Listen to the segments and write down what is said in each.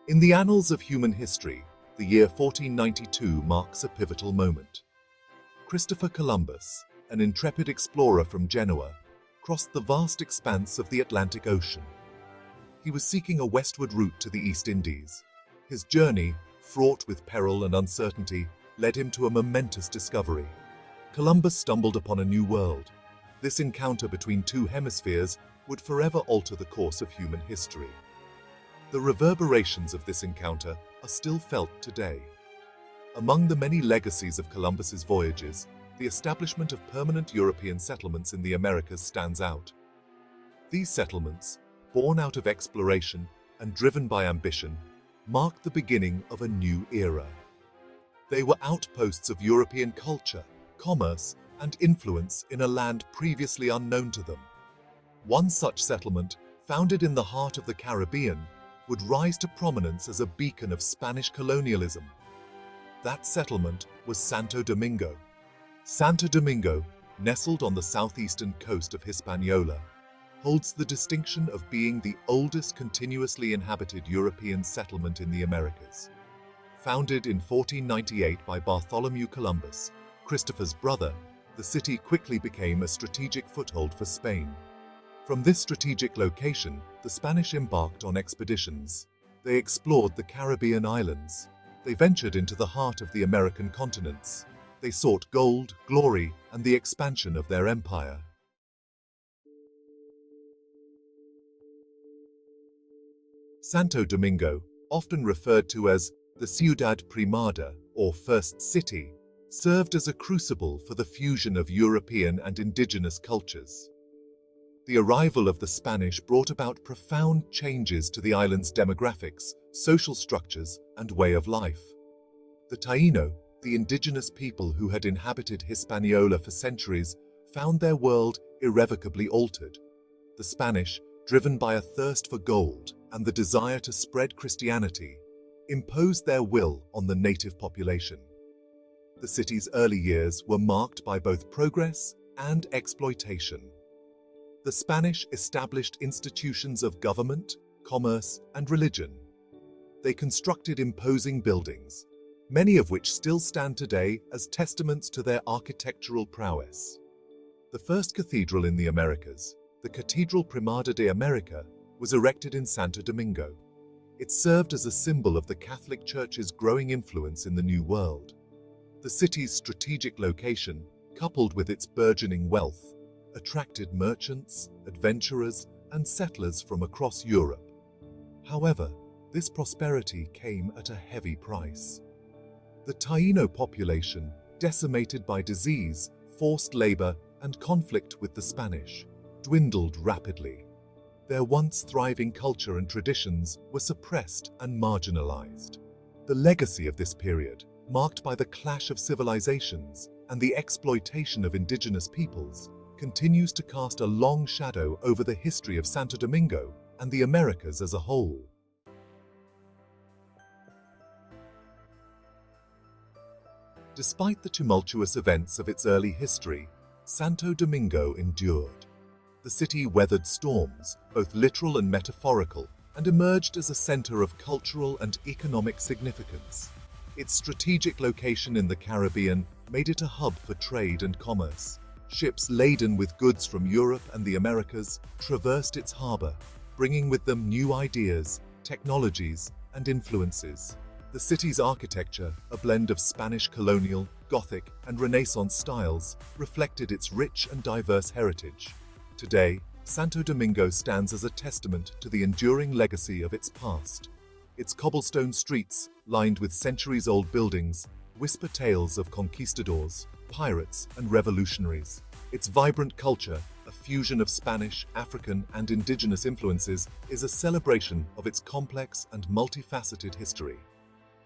In the annals of human history, the year 1492 marks a pivotal moment. Christopher Columbus, an intrepid explorer from Genoa, crossed the vast expanse of the Atlantic Ocean. He was seeking a westward route to the East Indies. His journey, fraught with peril and uncertainty, led him to a momentous discovery. Columbus stumbled upon a new world. This encounter between two hemispheres would forever alter the course of human history. The reverberations of this encounter are still felt today. Among the many legacies of Columbus's voyages, the establishment of permanent European settlements in the Americas stands out. These settlements, born out of exploration and driven by ambition, marked the beginning of a new era. They were outposts of European culture, commerce, and influence in a land previously unknown to them. One such settlement, founded in the heart of the Caribbean, would rise to prominence as a beacon of Spanish colonialism. That settlement was Santo Domingo. Santo Domingo, nestled on the southeastern coast of Hispaniola, holds the distinction of being the oldest continuously inhabited European settlement in the Americas. Founded in 1498 by Bartholomew Columbus, Christopher's brother, the city quickly became a strategic foothold for Spain. From this strategic location, the Spanish embarked on expeditions. They explored the Caribbean islands. They ventured into the heart of the American continents. They sought gold, glory, and the expansion of their empire. Santo Domingo, often referred to as the Ciudad Primada, or First City, served as a crucible for the fusion of European and indigenous cultures. The arrival of the Spanish brought about profound changes to the island's demographics, social structures, and way of life. The Taíno, the indigenous people who had inhabited Hispaniola for centuries, found their world irrevocably altered. The Spanish, driven by a thirst for gold and the desire to spread Christianity, imposed their will on the native population. The city's early years were marked by both progress and exploitation. The Spanish established institutions of government, commerce, and religion. They constructed imposing buildings, many of which still stand today as testaments to their architectural prowess. The first cathedral in the Americas, the Cathedral Primada de America, was erected in Santo Domingo. It served as a symbol of the Catholic Church's growing influence in the New World. The city's strategic location, coupled with its burgeoning wealth, attracted merchants, adventurers, and settlers from across Europe. However, this prosperity came at a heavy price. The Taíno population, decimated by disease, forced labor, and conflict with the Spanish, dwindled rapidly. Their once thriving culture and traditions were suppressed and marginalized. The legacy of this period, marked by the clash of civilizations and the exploitation of indigenous peoples, continues to cast a long shadow over the history of Santo Domingo and the Americas as a whole. Despite the tumultuous events of its early history, Santo Domingo endured. The city weathered storms, both literal and metaphorical, and emerged as a center of cultural and economic significance. Its strategic location in the Caribbean made it a hub for trade and commerce. Ships laden with goods from Europe and the Americas traversed its harbor, bringing with them new ideas, technologies, and influences. The city's architecture, a blend of Spanish colonial, Gothic, and Renaissance styles, reflected its rich and diverse heritage. Today, Santo Domingo stands as a testament to the enduring legacy of its past. Its cobblestone streets, lined with centuries-old buildings, whisper tales of conquistadors, pirates, and revolutionaries. Its vibrant culture, a fusion of Spanish, African, and indigenous influences, is a celebration of its complex and multifaceted history.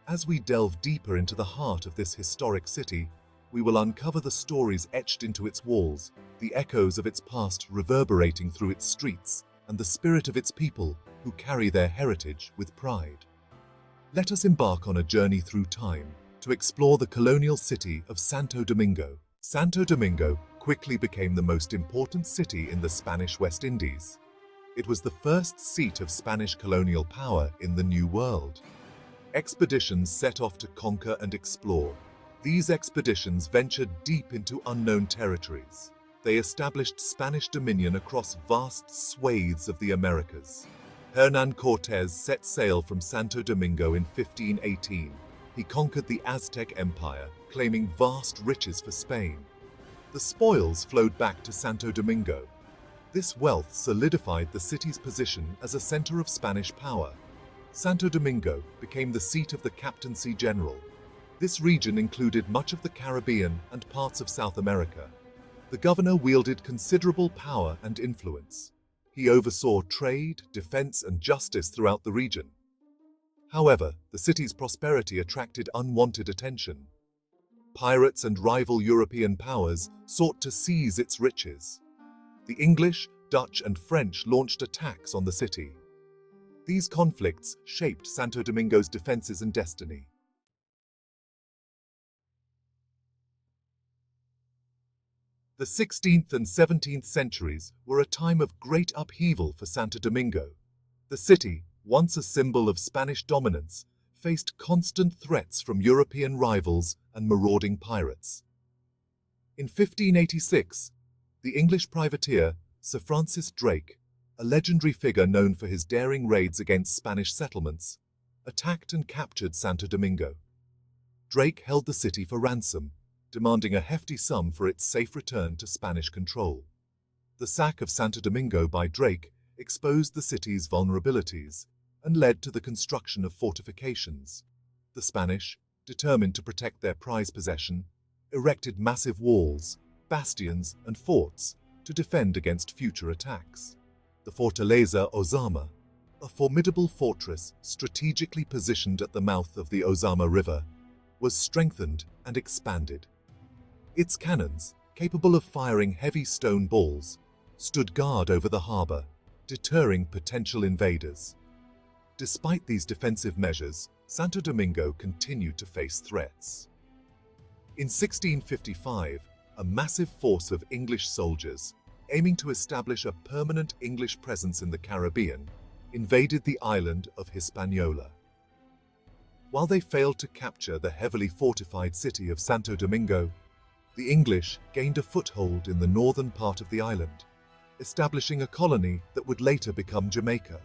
As we delve deeper into the heart of this historic city, we will uncover the stories etched into its walls, the echoes of its past reverberating through its streets, and the spirit of its people who carry their heritage with pride. Let us embark on a journey through time to explore the colonial city of Santo Domingo. Santo Domingo quickly became the most important city in the Spanish West Indies. It was the first seat of Spanish colonial power in the New World. Expeditions set off to conquer and explore. These expeditions ventured deep into unknown territories. They established Spanish dominion across vast swathes of the Americas. Hernán Cortés set sail from Santo Domingo in 1518. He conquered the Aztec Empire, claiming vast riches for Spain. The spoils flowed back to Santo Domingo. This wealth solidified the city's position as a center of Spanish power. Santo Domingo became the seat of the Captaincy General. This region included much of the Caribbean and parts of South America. The governor wielded considerable power and influence. He oversaw trade, defense, and justice throughout the region. However, the city's prosperity attracted unwanted attention. Pirates and rival European powers sought to seize its riches. The English, Dutch, and French launched attacks on the city. These conflicts shaped Santo Domingo's defenses and destiny. The 16th and 17th centuries were a time of great upheaval for Santo Domingo. The city, once a symbol of Spanish dominance, faced constant threats from European rivals and marauding pirates. In 1586, the English privateer Sir Francis Drake, a legendary figure known for his daring raids against Spanish settlements, attacked and captured Santo Domingo. Drake held the city for ransom, demanding a hefty sum for its safe return to Spanish control. The sack of Santo Domingo by Drake exposed the city's vulnerabilities and led to the construction of fortifications. The Spanish, determined to protect their prized possession, erected massive walls, bastions, and forts to defend against future attacks. The Fortaleza Ozama, a formidable fortress strategically positioned at the mouth of the Ozama River, was strengthened and expanded. Its cannons, capable of firing heavy stone balls, stood guard over the harbor, deterring potential invaders. Despite these defensive measures, Santo Domingo continued to face threats. In 1655, a massive force of English soldiers, aiming to establish a permanent English presence in the Caribbean, invaded the island of Hispaniola. While they failed to capture the heavily fortified city of Santo Domingo, the English gained a foothold in the northern part of the island, establishing a colony that would later become Jamaica.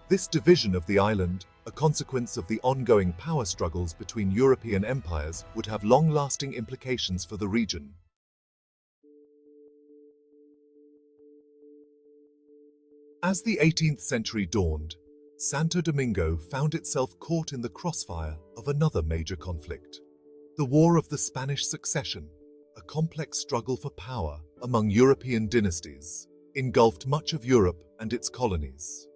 This division of the island, a consequence of the ongoing power struggles between European empires, would have long-lasting implications for the region. As the 18th century dawned, Santo Domingo found itself caught in the crossfire of another major conflict. The War of the Spanish Succession, a complex struggle for power among European dynasties, engulfed much of Europe and its colonies.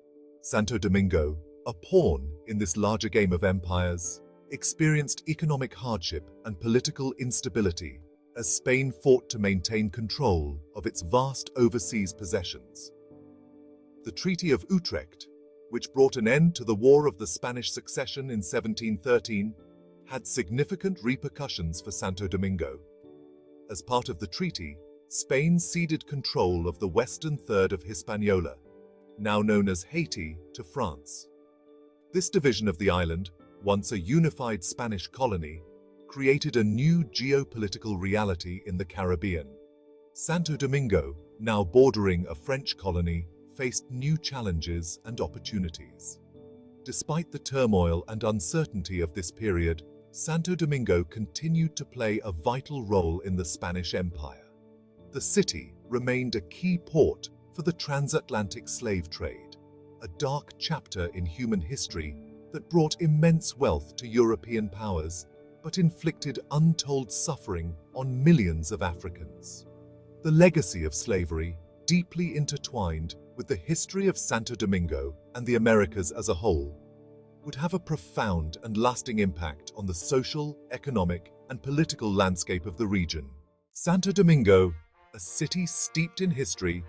Santo Domingo, a pawn in this larger game of empires, experienced economic hardship and political instability as Spain fought to maintain control of its vast overseas possessions. The Treaty of Utrecht, which brought an end to the War of the Spanish Succession in 1713, had significant repercussions for Santo Domingo. As part of the treaty, Spain ceded control of the western third of Hispaniola, now known as Haiti, to France. This division of the island, once a unified Spanish colony, created a new geopolitical reality in the Caribbean. Santo Domingo, now bordering a French colony, faced new challenges and opportunities. Despite the turmoil and uncertainty of this period, Santo Domingo continued to play a vital role in the Spanish Empire. The city remained a key port for the transatlantic slave trade, a dark chapter in human history that brought immense wealth to European powers, but inflicted untold suffering on millions of Africans. The legacy of slavery, deeply intertwined with the history of Santo Domingo and the Americas as a whole, would have a profound and lasting impact on the social, economic, and political landscape of the region. Santo Domingo, a city steeped in history,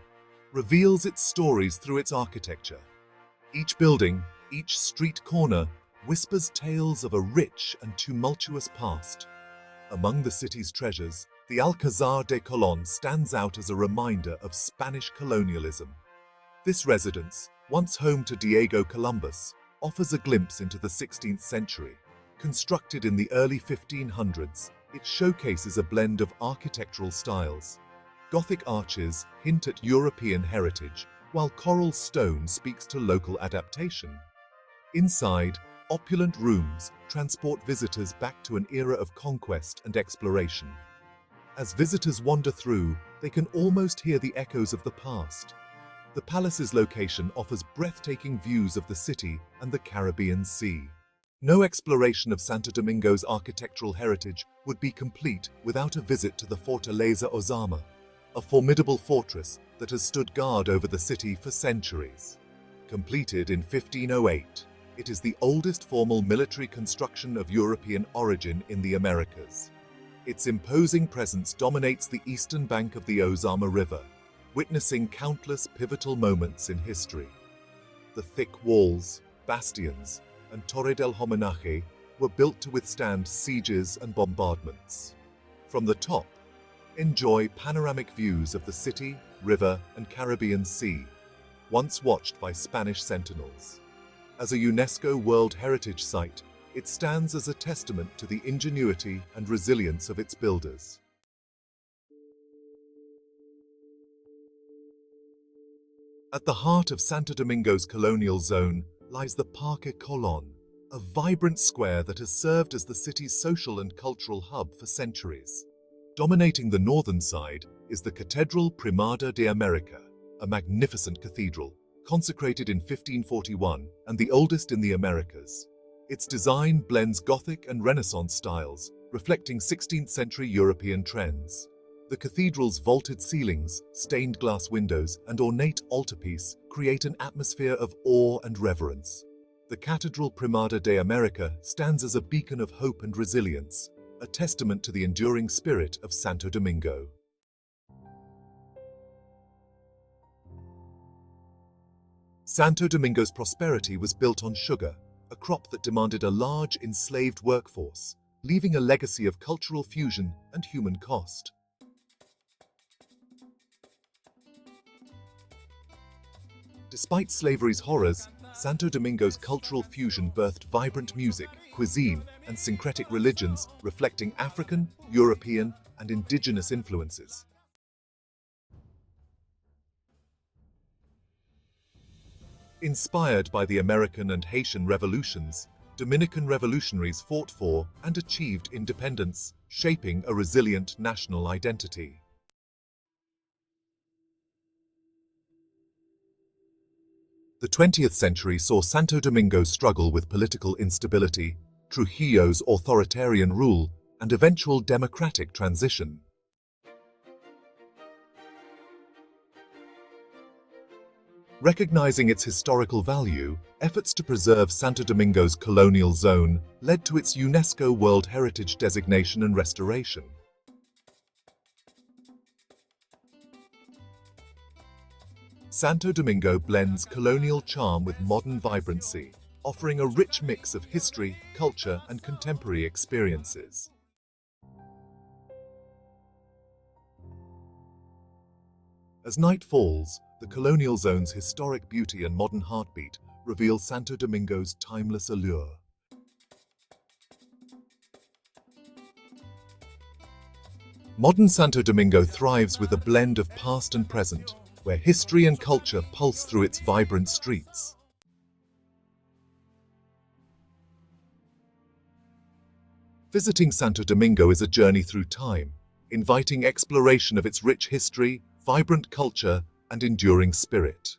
reveals its stories through its architecture. Each building, each street corner, whispers tales of a rich and tumultuous past. Among the city's treasures, the Alcázar de Colón stands out as a reminder of Spanish colonialism. This residence, once home to Diego Columbus, offers a glimpse into the 16th century. Constructed in the early 1500s, it showcases a blend of architectural styles. Gothic arches hint at European heritage, while coral stone speaks to local adaptation. Inside, opulent rooms transport visitors back to an era of conquest and exploration. As visitors wander through, they can almost hear the echoes of the past. The palace's location offers breathtaking views of the city and the Caribbean Sea. No exploration of Santo Domingo's architectural heritage would be complete without a visit to the Fortaleza Ozama, a formidable fortress that has stood guard over the city for centuries. Completed in 1508, it is the oldest formal military construction of European origin in the Americas. Its imposing presence dominates the eastern bank of the Ozama River, witnessing countless pivotal moments in history. The thick walls, bastions, and Torre del Homenaje were built to withstand sieges and bombardments. From the top, enjoy panoramic views of the city, river, and Caribbean Sea, once watched by Spanish sentinels. As a UNESCO World Heritage Site, it stands as a testament to the ingenuity and resilience of its builders. At the heart of Santo Domingo's colonial zone lies the Parque Colón, a vibrant square that has served as the city's social and cultural hub for centuries. Dominating the northern side is the Cathedral Primada de América, a magnificent cathedral, consecrated in 1541 and the oldest in the Americas. Its design blends Gothic and Renaissance styles, reflecting 16th century European trends. The cathedral's vaulted ceilings, stained glass windows, and ornate altarpiece create an atmosphere of awe and reverence. The Cathedral Primada de América stands as a beacon of hope and resilience, a testament to the enduring spirit of Santo Domingo. Santo Domingo's prosperity was built on sugar, a crop that demanded a large enslaved workforce, leaving a legacy of cultural fusion and human cost. Despite slavery's horrors, Santo Domingo's cultural fusion birthed vibrant music, cuisine, and syncretic religions reflecting African, European, and indigenous influences. Inspired by the American and Haitian revolutions, Dominican revolutionaries fought for and achieved independence, shaping a resilient national identity. The 20th century saw Santo Domingo struggle with political instability, Trujillo's authoritarian rule, and eventual democratic transition. Recognizing its historical value, efforts to preserve Santo Domingo's colonial zone led to its UNESCO World Heritage designation and restoration. Santo Domingo blends colonial charm with modern vibrancy, offering a rich mix of history, culture, and contemporary experiences. As night falls, the colonial zone's historic beauty and modern heartbeat reveal Santo Domingo's timeless allure. Modern Santo Domingo thrives with a blend of past and present, where history and culture pulse through its vibrant streets. Visiting Santo Domingo is a journey through time, inviting exploration of its rich history, vibrant culture, and enduring spirit.